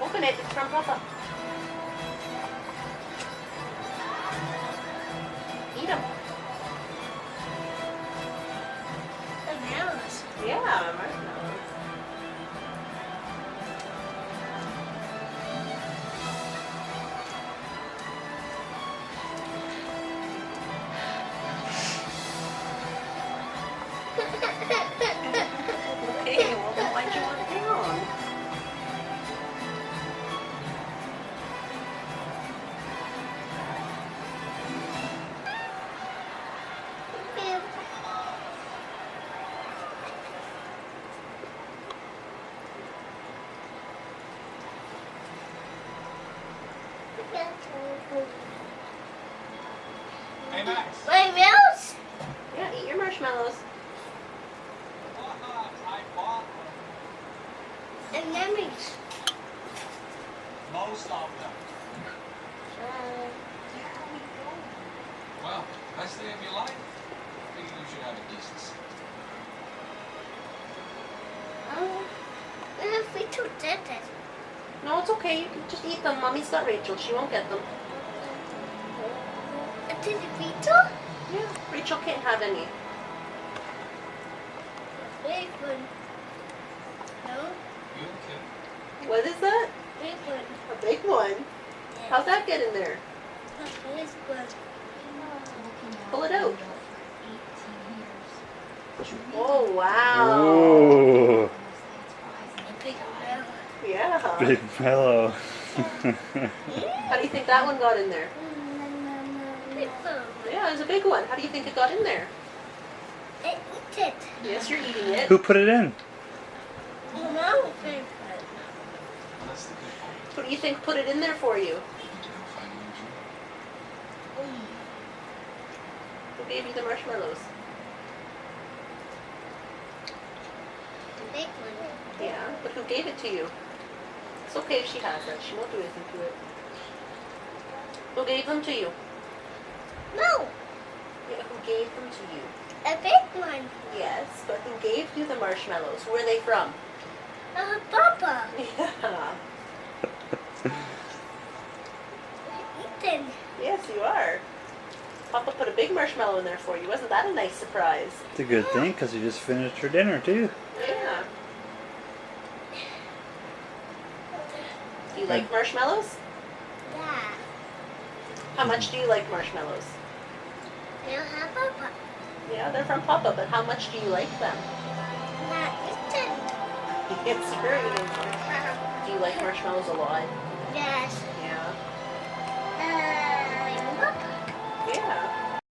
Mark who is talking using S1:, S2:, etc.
S1: Open it. It's from Papa. Eat them.
S2: Bananas.
S1: Yeah, marshmallows. Okay, well then why'd you want it down?
S3: Hey, Max.
S2: My mouse.
S1: Yeah, eat your marshmallows.
S3: I bought
S2: And lemons.
S3: most of them. Well, best day of your life. I think you should have a decency.
S2: If we took that,
S1: No, it's okay. You can just eat them. Mommy's got Rachel. She won't get them.
S2: did we took?
S1: Yeah, Rachel can't have any.
S2: Big one. No?
S3: You okay?
S1: What is that?
S2: Big one.
S1: A big one. How's that get in there?
S2: Big one.
S1: Pull it out. Oh, wow.
S4: Ooh,
S2: Big one.
S1: Yeah.
S4: big fellow.
S1: How do you think that one got in there?
S2: Big one.
S1: Yeah, it was a big one. How do you think it got in there?
S2: I eat it.
S1: Yes, you're eating it.
S4: Who put it in?
S2: No, big one.
S3: That's the good part.
S1: Who do you think put it in there for you?
S3: You don't find it usual.
S1: Who gave you the marshmallows?
S2: Big one.
S1: Yeah, but who gave it to you? It's okay if she has it. She won't do anything to it. Who gave them to you?
S2: No,
S1: Yeah, who gave them to you?
S2: a big one.
S1: Yes, but who gave you the marshmallows? Where are they from?
S2: Papa.
S1: Yeah.
S2: Eat them.
S1: Yes, you are. Papa put a big marshmallow in there for you. Wasn't that a nice surprise?
S4: It's a good thing because you just finished your dinner too.
S1: Yeah. Do you like marshmallows?
S2: Yeah.
S1: How much do you like marshmallows?
S2: You have Papa.
S1: Yeah, they're from Papa, but how much do you like them?
S2: Not eat it.
S1: It's great. Do you like marshmallows a lot?
S2: Yes.
S1: Yeah.
S2: Papa.
S1: Yeah.